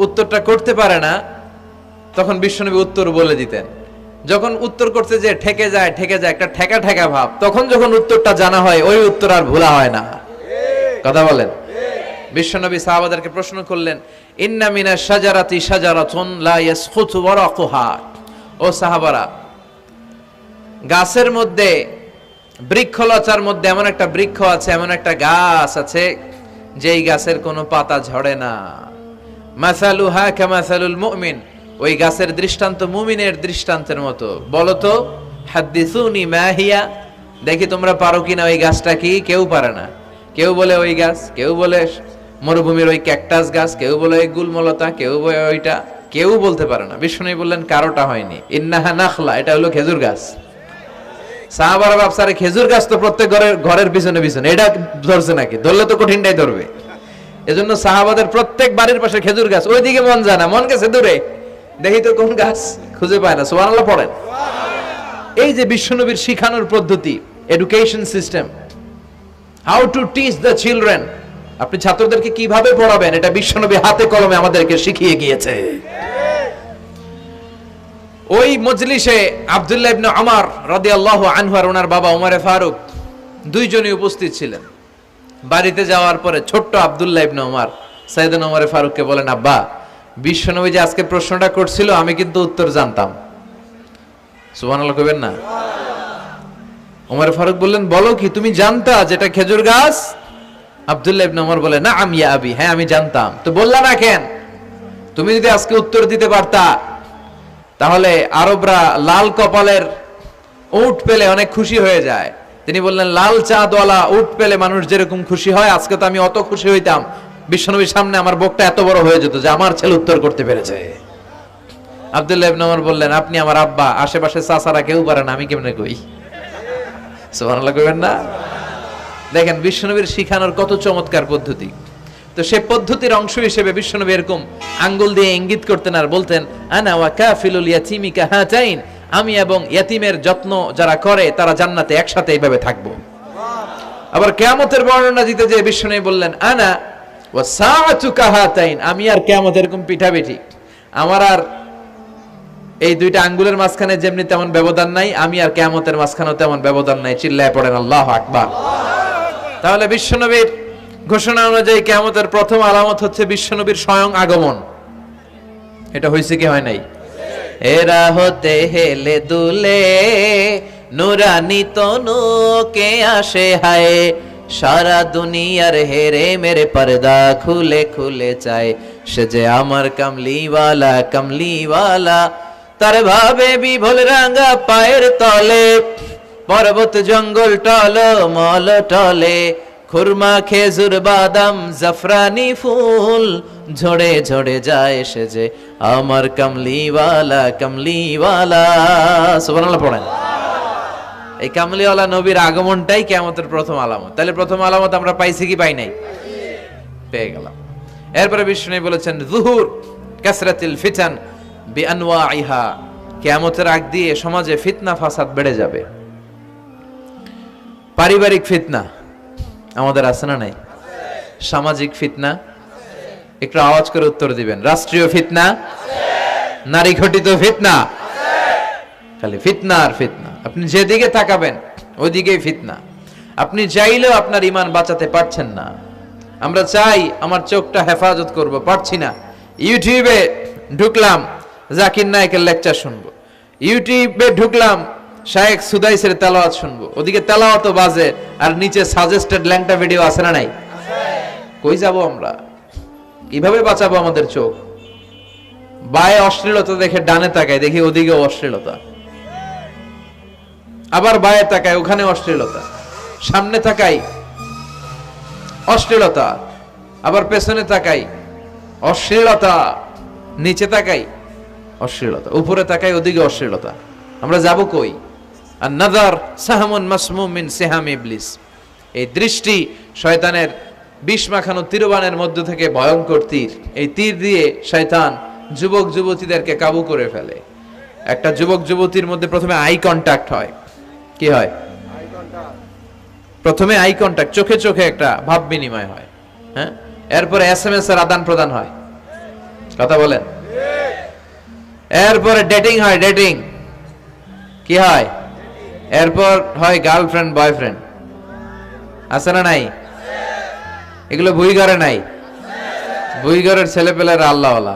উত্তরটা করতে পারে না, তখন বিশ্বনবী উত্তর বলে দিতেন। যখন উত্তর করতে যে ঠেকে যায় একটা ঠেকা ঠেকা ভাব, তখন যখন উত্তরটা জানা হয়, ওই উত্তর আর ভোলা হয় না। কথা বলেন। বিশ্বনবী সাহাবাদেরকে প্রশ্ন করলেন, ইন্না মিনাশ শাজারাতি শাজারাতুন লা ইয়াসখুতু ওয়ারাকুহা। ও সাহাবারা, গাছের মধ্যে, বৃক্ষলতার মধ্যে এমন একটা বৃক্ষ আছে, এমন একটা গাছ আছে, যেই গাছের কোনো পাতা ঝরে না। মাসালুহা কামাসালুল মুমিন। ওই গাছের দৃষ্টান্ত মুমিনের দৃষ্টান্তের মতো। বলো তো, হাদ্দিসুনি মা হিয়া, দেখি তোমরা পারো কিনা ওই গাছটা কি? কেউ পারে না। কেউ বলে ওই গাছ, কেউ বলে মরুভূমির ওই ক্যাকটাস গাছ, কেউ বলে ওই গুলমলতা, কেউ বলে ওইটা, কেউ বলতে পারে না। বিষ্ণু বললেন কারোটা হয়নি। ইন্নাহা নাখলা, এটা হলো খেজুর গাছ। সাহাবারা ভাবসারে খেজুর গাছ তো প্রত্যেক ঘরের পিছনে পিছনে, এটা ধরছে নাকি? ধরলে তো কঠিনটাই ধরবে। এজন্য সাহাবাদের প্রত্যেক বাড়ির পাশে খেজুর গাছ। ওইদিকে মন যায় না, মন গেছে দূরে, দেখি তো কোন গাছ, খুঁজে পায় না। সুবহানাল্লাহ পড়েন। এই যে বিশ্বনবীর শিখানোর পদ্ধতি, education system, how to teach the children, আপনি ছাত্রদেরকে কিভাবে পড়াবেন, এটা বিশ্বনবী হাতে কলমে আমাদেরকে শিখিয়ে গিয়েছে। ওই মজলিসে আব্দুল্লাহ ইবনে উমর রাদিয়াল্লাহু আনহু আর ওনার বাবা ওমরে ফারুক দুইজনই উপস্থিত ছিলেন। বাড়িতে যাওয়ার পরে ছোট্ট আব্দুল্লাহ ইবনে উমর সাইয়েদনা ওমরে ফারুককে বলেন, আব্বা, বিশ্বনবী যে আজকে প্রশ্নটা করছিল, আমি কিন্তু উত্তর জানতাম। সুবহানাল্লাহ কইবেন না? ওমরে ফারুক বললেন, বলো কি, তুমি জানতা যেটা খেজুর গাছ? আব্দুল্লাহ ইবনে উমর বলে, না আমি আবি, হ্যাঁ আমি জানতাম। তো বললা না কেন? তুমি যদি আজকে উত্তর দিতে পারতা, তাহলে আরবরা লাল কপালের উট পেলে অনেক খুশি হয়ে যায়। তিনি বললেন, লাল চাঁদওয়ালা উট পেলে মানুষ যেরকম খুশি হয়, আজকে তো আমি অত খুশি হইতাম, বিশ্বনবীর সামনে আমার বুকটা এত বড় হয়ে যেত যে আমার ছেলে উত্তর করতে পেরেছে। আব্দুল্লাহ ইবনে উমর বললেন, আপনি আমার আব্বা, আশেপাশে চাচারা কেউ পারে না, আমি কেমনে কই? সুবহানাল্লাহ কইবেন না? দেখেন বিশ্বনবীর শিখানোর কত চমৎকার পদ্ধতি। তো সে পদ্ধতির অংশ হিসেবে বিশ্বনবী এরকম আঙ্গুল দিয়ে ইঙ্গিত করতেন আর বলতেন, আনা ওয়া কাফিলুল ইয়াতীমি কাহাতাইন, আমি এবং ইয়াতিমের যত্ন যারা করে তারা জান্নাতে একসাথে এইভাবে থাকবো। আবার কিয়ামতের বর্ণনা দিতে যে বিশ্বনবী বললেন, আনা ওয়া সাআতু কাহাতাইন, আমি আর কিয়ামত এরকম পিঠাপিঠি, আমার আর এই দুইটা আঙ্গুলের মাঝখানে যেমনি তেমন ব্যবধান নাই, আমি আর কিয়ামতের মাঝখানেও তেমন ব্যবধান নাই। চিল্লায় পড়েন আল্লাহু আকবার। তাহলে বিশ্বনবীর ঘোষণা অনুযায়ী কিয়ামতের প্রথম আলামত হচ্ছে বিশ্বনবীর স্বয়ং আগমন। এটা হয়েছে কি হয় নাই? এরা হতে হেলে দুলে নুরানি তনু কে আসে হায়, সারা দুনিয়ার হেরে মেরে পর্দা খুলে খুলে চায়, সে যে আমার কামলিওয়ালা কামলিওয়ালা, তার ভাবে বিভোল রাঙা পায়ের তলে, পর্বত জঙ্গল টল মল টলে, খুরমা খেজুর বাদাম জাফরানি ফুল ঝরে ঝরে যায়, সে যে আমার কামলিওয়ালা কামলিওয়ালা। সুবহানাল্লাহ পড়েন। এই কামলিওয়ালা নবীর আগমনটাই কিয়ামতের প্রথম আলামত। তাহলে প্রথম আলামত আমরা পাইছি কি পাই নাই? পেয়ে গেলাম। এরপরে বিষ্ণু বলেছেন যুহুর কাসরাতিল ফিতান বিআনওয়াইহা, কিয়ামতের আগ দিয়ে সমাজে ফিতনা ফাসাদ বেড়ে যাবে। পারিবারিক ফিতনা আমাদের আছে না নাই? সামাজিক ফিতনা, একটু আওয়াজ করে উত্তর দিবেন। রাষ্ট্রীয় ফিতনা, নারী ঘটিত ফিতনা, খালি ফিতনা আর ফিতনা। আপনি যেদিকে তাকাবেন ওইদিকেই ফিতনা। আপনি চাইলেও আপনার ঈমান বাঁচাতে পারছেন না। আমরা চাই আমার চোখটা হেফাজত করব, পারছি না। ইউটিউবে ঢুকলাম, জাকির নায়েকের লেকচার শুনবো। ইউটিউবে ঢুকলাম, শায়েখ সুদাইসের তেলাওয়াত শুনবো। ওদিকে তেলাওয়াতও বাজে আর নিচে সাজেস্টেড ল্যাংটা ভিডিও আছে না নাই? কই যাব আমরা? কিভাবে বাঁচাবো আমাদের চোখ? বায়ে অশ্লীলতা দেখে ডানে তাকায়, দেখি ওদিকে অশ্লীলতা। আবার বায়ে তাকায়, ওখানে অশ্লীলতা। সামনে তাকাই, অশ্লীলতা। আবার পেছনে তাকাই, অশ্লীলতা। নিচে তাকাই, অশ্লীলতা। উপরে তাকাই, ওদিকে অশ্লীলতা। আমরা যাব কই? আর নাযার সাহামুন মাসমুম মিন সিহাম ইবলিস। এই দৃষ্টি শয়তানের বিষ মাখানো তীরবানের মধ্য থেকে ভয়ঙ্কর তীর। এই তীর দিয়ে শয়তান যুবক যুবতীদেরকে কাবু করে ফেলে। একটা যুবক যুবতীর মধ্যে প্রথমে আই কন্টাক্ট হয়। কি হয়? প্রথমে আই কন্টাক্ট, চোখে চোখে একটা ভাব বিনিময় হয়। হ্যাঁ, এরপরে এসএমএস এর আদান প্রদান হয়। কথা বলেন। এরপরে ডেটিং হয়। ডেটিং কি হয়? এরপর হয় গার্লফ্রেন্ড বয়ফ্রেন্ড। আছে না নাই? এগুলো ভুইঘরে নাই? ভুইঘরের ছেলেপেলেরা আল্লাহওয়ালা।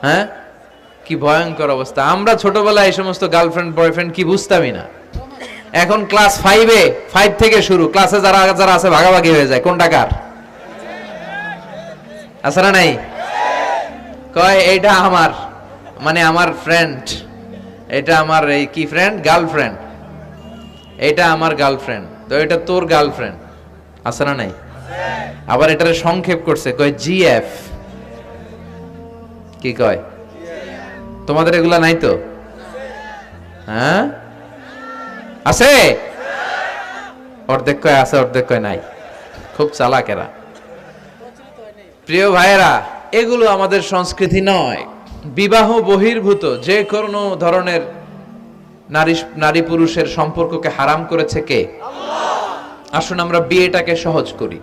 হ্যাঁ, কি ভয়ঙ্কর অবস্থা। আমরা ছোটবেলায় এই সমস্ত গার্লফ্রেন্ড বয়ফ্রেন্ড কি বুঝতামই না। এখন ক্লাস 5 থেকে শুরু। ক্লাসে যারা যারা আছে ভাগাভাগি হয়ে যায়, কোনটা কার। আছে না নাই? কয় এইটা আমার, মানে আমার ফ্রেন্ড। এটা আমার এই কি ফ্রেন্ড? গার্লফ্রেন্ড। এটা আমার গার্লফ্রেন্ড, তো এটা তোর গার্লফ্রেন্ড। আছে না নাই? আবার এটারে সংক্ষেপ করছে, কয় জিএফ। কি কয়? তোমাদের এগুলা নাই তো? হ্যাঁ, আছে। অর্ধেক কয় আছে, অর্ধেক কয় নাই। খুব চালাকেরা। প্রিয় ভাইয়েরা, এগুলো আমাদের সংস্কৃতি নয়। বিবাহ বহির্ভূত যে কোনো ধরনের নারী পুরুষের সম্পর্ককে হারাম করেছে কে? আল্লাহ। আসুন আমরা বিয়েটাকে সহজ করি,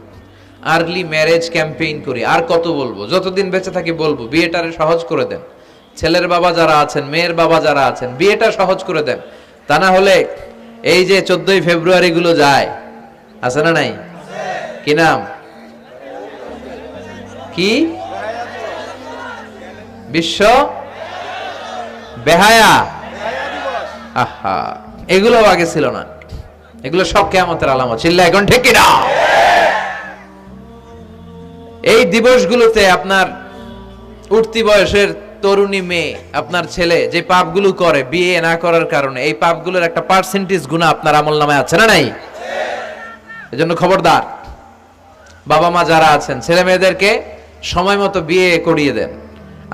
আর্লি ম্যারেজ ক্যাম্পেইন করি। আর কত বলবো? যতদিন বেঁচে থাকি বলবো, বিয়েটারে সহজ করে দেন। ছেলের বাবা যারা আছেন, মেয়ের বাবা যারা আছেন, বিয়েটা সহজ করে দেন। তা না হলে এই যে 14ই ফেব্রুয়ারি গুলো যায়, আছে না নাই? কি নাম? কি? বিশ্ব বেহায়া। আহা, এগুলো আগে ছিল না। এগুলো সব কিয়ামতের আলামত। চিল্লা এখন ঠিক কিনা? এই দিবসগুলোতে আপনার উঠতি বয়সের তরুণী মেয়ে, আপনার ছেলে যে পাপগুলো করে বিয়ে না করার কারণে, এই পাপগুলোর একটা পার্সেন্টেজ গুনাহ আপনার আমলনামায় আছে না নাই? এজন্য খবরদার, বাবা মা যারা আছেন, ছেলে মেয়েদেরকে সময় মতো বিয়ে করিয়ে দেন।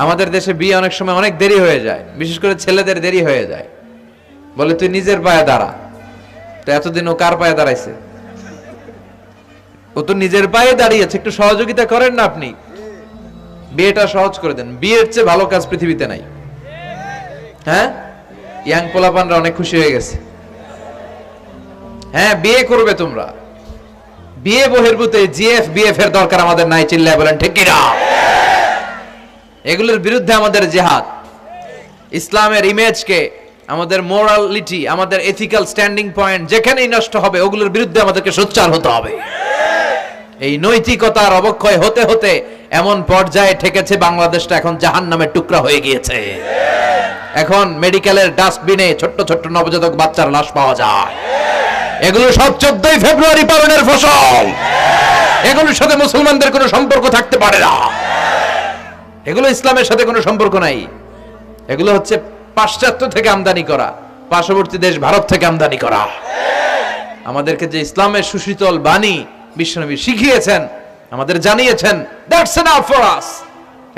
আমাদের দেশে বিয়ে অনেক সময় অনেক দেরি হয়ে যায়, বিশেষ করে ছেলেদের দেরি হয়ে যায়। বলে তুই নিজের পায়ে দাঁড়া। তো এতদিন ও কার পায়ে দাঁড়াইছে? ও তো নিজের পায়ে দাঁড়িয়েছে। একটু সহযোগিতা করেন না আপনি, বিয়েটা সহজ করে দেন। বিয়ের চেয়ে ভালো কাজ পৃথিবীতে নাই। হ্যাঁ, ইয়াং পোলাপানরা অনেক খুশি হয়ে গেছে। হ্যাঁ, বিয়ে করবে তোমরা। বিয়ে বহির্ভূত জিএফ বিএফ এর দরকার আমাদের নাই। চিল্লায় বলেন ঠিক কিনা? এগুলোর বিরুদ্ধে আমাদের জিহাদ। ইসলামের ইমেজকে, আমাদের মোরালিটি, আমাদের এথিক্যাল স্ট্যান্ডিং পয়েন্ট যেখানেই নষ্ট হবে, ওগুলোর বিরুদ্ধে আমাদেরকে সোচ্চার হতে হবে। এই নৈতিকতার অবক্ষয় হতে হতে এমন পর্যায়ে ঠেকেছে বাংলাদেশটা এখন জাহান্নামের টুকরা হয়ে গিয়েছে। এখন মেডিকেলের ডাস্টবিনে ছোট্ট ছোট্ট নবজাতক বাচ্চার লাশ পাওয়া যায়। এগুলো সব 14ই ফেব্রুয়ারি পালনের ফসল। এগুলোর সাথে মুসলমানদের কোনো সম্পর্ক থাকতে পারে না। এগুলো ইসলামের সাথে কোনো সম্পর্ক নাই। এগুলো হচ্ছে পাশ্চাত্য থেকে আমদানি করা, পার্শ্ববর্তী দেশ ভারত থেকে আমদানি করা। আমাদেরকে যে ইসলামের সুশীতল বাণী বিশ্বনবী শিখিয়েছেন, আমাদের জানিয়েছেন, দ্যাটস এনাফ ফর আস।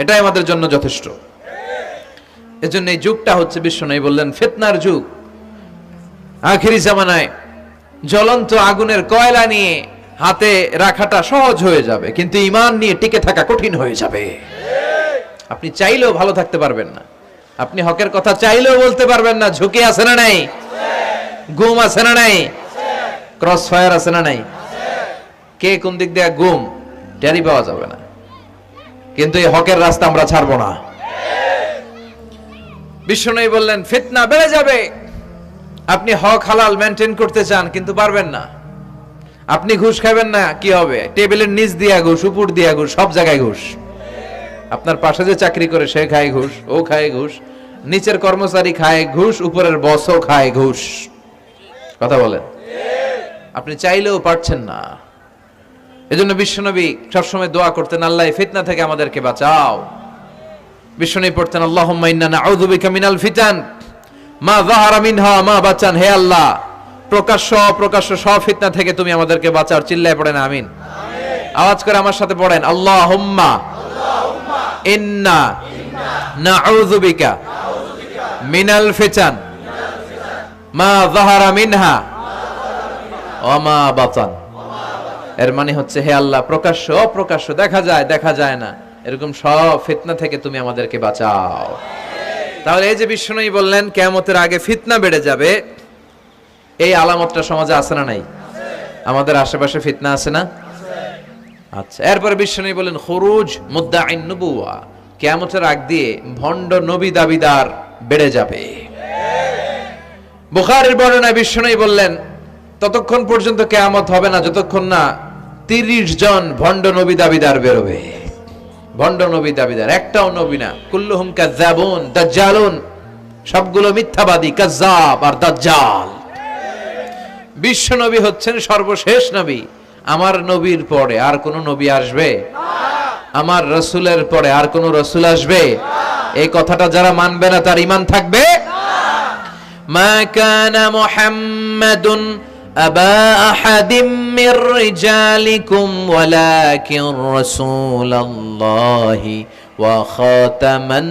এটাই আমাদের জন্য যথেষ্ট। এজন্য এই যুগটা হচ্ছে, বিশ্বনবী বললেন, ফিতনার যুগ। আখিরি জামানায় জ্বলন্ত আগুনের কয়লা নিয়ে হাতে রাখাটা সহজ হয়ে যাবে, কিন্তু ঈমান নিয়ে টিকে থাকা কঠিন হয়ে যাবে। আপনি চাইলেও ভালো থাকতে পারবেন না, আপনি হকের কথা চাইলেও বলতে পারবেন না। ঝুঁকি আছে না নাই? গুম আছে না নাই? ক্রস ফায়ার আছে না নাই? কে কোন দিক দিয়ে গুম টেরি পাওয়া যাবে না, কিন্তু এই হকের রাস্তা আমরা ছাড়বো না। বিশ্বনবী বললেন ফিতনা বেড়ে যাবে। আপনি হক হালাল মেনটেন করতে চান কিন্তু পারবেন না। আপনি ঘুষ খাবেন না, কি হবে? টেবিলের নিচ দিয়া ঘুষ, উপর দিয়া ঘুষ, সব জায়গায় ঘুষ। আপনার পাশে যে চাকরি করে সে খায় ঘুষ, ও খায় ঘুষ, নিচের কর্মচারী খায় ঘুষ, উপরের বসও খায় ঘুষ। কথা বলেন, আপনি চাইলেও পারছেন না। এজন্য বিশ্বনবী সবসময় দোয়া করতেন, আল্লাহ ফিতনা থেকে আমাদেরকে বাঁচাও। বিশ্বনবী পড়তেন আল্লাহুম্মা ইন্না নাউযু বিকা মিনাল ফিতান মা যাহারা মিনহা মা বাচান। হে আল্লাহ, প্রকাশ্য অপ্রকাশ্য সব ফিতনা থেকে তুমি আমাদেরকে বাঁচাও। চিল্লায় পড়েন আমিন। আওয়াজ করে আমার সাথে পড়েন আল্লাহুম্মা ইন্না নাউযু বিকা মিনাল ফিতান মা যাহারা মিনহা ওয়া মা বাতান। এর মানে হচ্ছে হে আল্লাহ, প্রকাশ্য অপ্রকাশ্য, দেখা যায় দেখা যায় না, এরকম সব ফিতনা থেকে তুমি আমাদেরকে বাঁচাও। তাহলে এই যে বিশ্বনবী বললেন কিয়ামতের আগে ফিতনা বেড়ে যাবে, এই আলামতটা সমাজে আছে না নাই? আমাদের আশেপাশে ফিতনা আছে না? আচ্ছা, এরপরে বিশ্বনবী বলেন খুরুজ মুদ্দাঈন নবুওয়া, কিয়ামতের আগ দিয়ে ভণ্ড নবী দাবিদার বেড়ে যাবে। বুখারীর বর্ণনায় বিশ্বনবী বললেন ততক্ষণ পর্যন্ত কিয়ামত হবে না যতক্ষণ না 30 জন ভণ্ড নবী দাবিদার বেরোবে। ভণ্ড নবী দাবিদার, একটাও নবী না। কুল্লুহুম কাযযাবুন দাজ্জালুন, সবগুলো মিথ্যাবাদী, কাযযাব আর দাজ্জাল। বিশ্ব নবী হচ্ছেন সর্বশেষ নবী। আমার নবীর পরে আর কোন নবী আসবে? আমার রাসূলের পরে আর কোন রাসূল আসবে? এই কথাটা যারা মানবে না তার ঈমান থাকবে মা কানা মুহাম্মাদুন আবা আহাদিম মির রিজালিকুম ওয়ালাকিন রাসূলুল্লাহি ওয়া খাতামান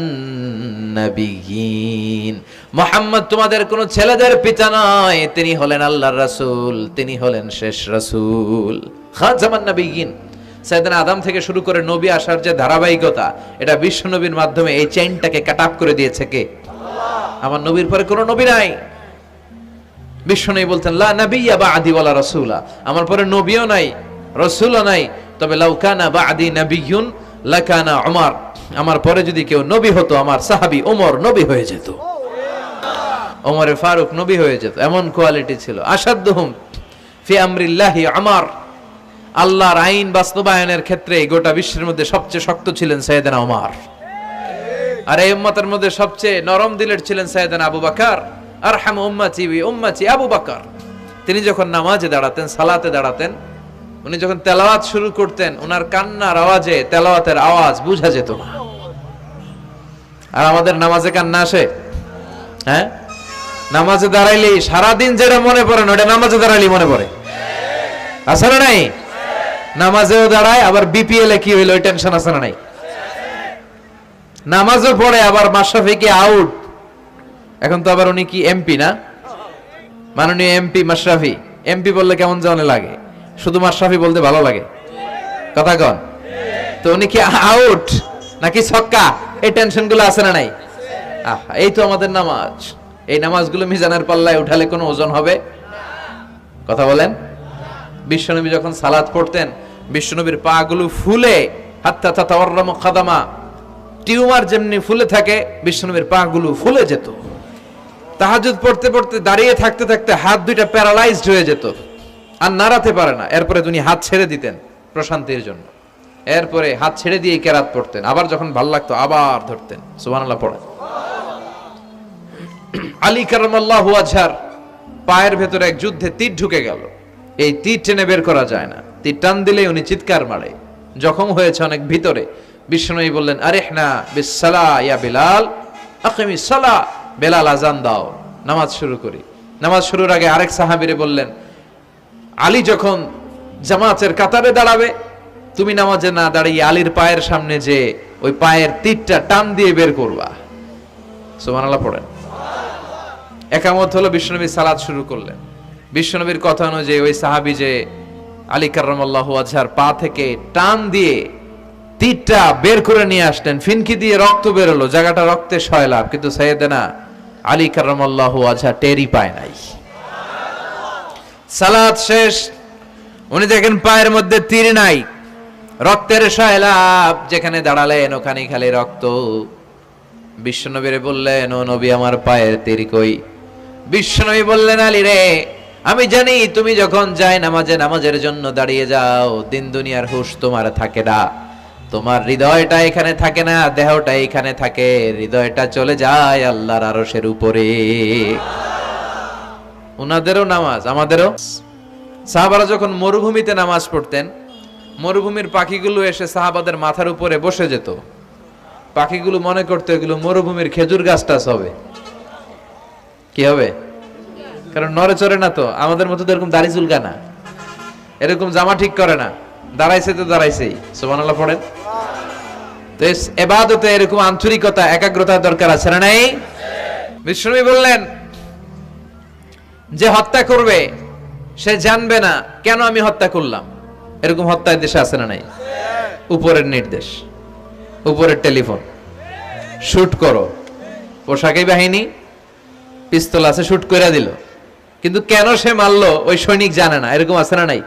নাবিয়্যিন। মুহাম্মদ তোমাদের কোন ছেলেদের পিতা নয়, তিনি হলেন আল্লাহর রাসূল, তিনি হলেন শেষ রাসূল, খাতামান নাবিয়্যিন। সাইয়েদনা আদম থেকে শুরু করে নবী আসার যে ধারাবাহিকতা, এটা বিশ্ব নবীর মাধ্যমে এই চেইনটাকে কাট আপ করে দিয়েছে কে? আল্লাহ। আমার নবীর পরে কোনো নবী নাই। বিশ্ব নবী বলতেন লা নাবিয়্যা বা'দি ওয়ালা রাসূলা, আমার পরে নবীও নাই রাসূলও নাই, তবে লাউ কানা বা'দি নাবিয়্যুন লাকানা উমর, আমার পরে যদি কেউ নবী হতো আমার সাহাবী ওমর নবী হয়ে যেত, ওমরে ফারুক নবী হয়ে যেত। এমন কোয়ালিটি ছিল। আসাদুহুম ফি আমরিল্লাহি উমর, আল্লাহর আইন বাস্তবায়নের ক্ষেত্রে গোটা বিশ্বের মধ্যে সবচেয়ে শক্ত ছিলেন সাইয়েদনা ওমর। আর এই উম্মতের মধ্যে সবচেয়ে নরম দিলের ছিলেন সাইয়েদনা আবু বকর। আরহামু উম্মতি বি উম্মতি আবু বকর। তিনি যখন নামাজে দাঁড়াতেন, সালাতে দাঁড়াতেন, উনি যখন তেলাওয়াত শুরু করতেন, ওনার কান্নার আওয়াজে তেলাওয়াতের আওয়াজ বোঝা যেত না। আর আমাদের নামাজে কান্না আসে? হ্যাঁ, নামাজে দাঁড়াইলেই সারাদিন যেটা মনে পড়ে না ওটা নামাজে দাঁড়াইলেই মনে পড়ে। আছে না নাই? নামাজেও দাঁড়ায়, আবার বিপিএল এ কি হইলো ওই টেনশন আছে না নাই? নামাজও পড়ে, আবার মাশরাফি কি আউট, এখন তো আবার উনি কি এমপি না, মাননীয় এমপি মাশরাফি। এমপি বললে কেমন যেন লাগে, শুধু মাশরাফি বলতে ভালো লাগে, কথা কন। তো উনি কি আউট নাকি ছক্কা, এই টেনশন গুলো আছে না নাই? এই তো আমাদের নামাজ। এই নামাজগুলো মিজানের পাল্লায় উঠালে কোনো ওজন হবে? কথা বলেন। বিশ্বনবী যখন সালাত পড়তেন, বিশ্বনবীর পা গুলো ফুলে হাত্তা তাতাওয়াররামু খাদামা, টিউমার যেমনি ফুলে থাকে বিশ্বনবীর পা গুলো ফুলে যেত। তাহাজ্জুদ পড়তে পড়তে দাঁড়িয়ে থাকতে থাকতে হাত দুইটা প্যারালাইজড হয়ে যেত, আর নাড়াতে পারে না। এরপরে তিনি হাত ছেড়ে দিতেন প্রশান্তির জন্য, এরপরে হাত ছেড়ে দিয়ে কেরাত পড়তেন, আবার যখন ভালো লাগতো আবার ধরতেন। সুবহানাল্লাহ পড়েন। আলী কারামাল্লাহু ওয়াজহার পায়ের ভেতরে এক যুদ্ধে তীর ঢুকে গেল। এই তীর টেনে বের করা যায় না, তীর টান দিলেই উনি চিৎকার মারে, জখম হয়েছে অনেক ভিতরে। বিশ্বনবী বললেন আরিহনা বিসসালাহ ইয়া বিলাল, আকিমিস সালাহ, বেলাল আজান দাও, নামাজ শুরু করি। নামাজ শুরুর আগে আরেক সাহাবীরে বললেন আলী যখন জামাতের কাতারে দাঁড়াবে, তুমি নামাজে না দাঁড়িয়ে আলীর পায়ের সামনে যে ওই পায়ের তীরটা টান দিয়ে বের করবা। সুবহানাল্লাহ পড়েন। একামত হলো, বিশ্বনবী সালাত শুরু করলেন। বিশ্বনবীর কথা অনুযায়ী ওই সাহাবী যে আলী কাররামাল্লাহু ওয়াজহার পা থেকে টান দিয়ে তীরটা বের করে নিয়ে আসলেন, ফিনকি দিয়ে রক্ত বেরোলো, জায়গাটা রক্তে সয়লাভ, কিন্তু সাইয়েদেনা আলী কাররামাল্লাহু ওয়াজহা টেরই পায় নাই। সালাত শেষ, উনি দেখেন পায়ের মধ্যে তীর নাই, রক্তের সয়লাভ, যেখানে দাঁড়ালেন ওখানে খালি রক্ত। বিশ্বনবীরে বললেন, ও নবী আমার পায়ের তীর কই? বিশ্বনবী বললেন, আলী রে, আমি জানি তুমি যখন যায় নামাজের জন্য দাঁড়িয়ে যাও, দিন দুনিয়ার হুঁশ তোমার থাকে না, তোমার হৃদয়টা এখানে থাকে না, দেহটা এখানে থাকে, হৃদয়টা চলে যায় আল্লাহর আরশের উপরে। উনাদেরও নামাজ, আমাদেরও। সাহাবারা যখন মরুভূমিতে নামাজ পড়তেন, মরুভূমির পাখিগুলো এসে সাহাবাদের মাথার উপরে বসে যেত। পাখিগুলো মনে করতো এগুলো মরুভূমির খেজুর গাছটা হবে। কি হবে? কারণ নড়ে চড়ে না তো, আমাদের মতো তো এরকম দাড়ি চুলকা না, এরকম জামা ঠিক করে না, দাঁড়াইছে তো দাঁড়াইছেই। সুবহানাল্লাহ পড়েন। তো ইবাদতে এরকম আন্তরিকতা, একাগ্রতার দরকার আছে না নাই? বিশ্বনবী বললেন, যে হত্যা করবে সে জানবে না কেন আমি হত্যা করলাম। এরকম হত্যা দেশে আছে না নাই? উপরের নির্দেশ, উপরের টেলিফোন, শুট করো, পোশাকি বাহিনী পিস্তল আছে, শুট করে দিল, কিন্তু কেন সে মারলো ওই সৈনিক জানে না। এরকম আছে না নাই?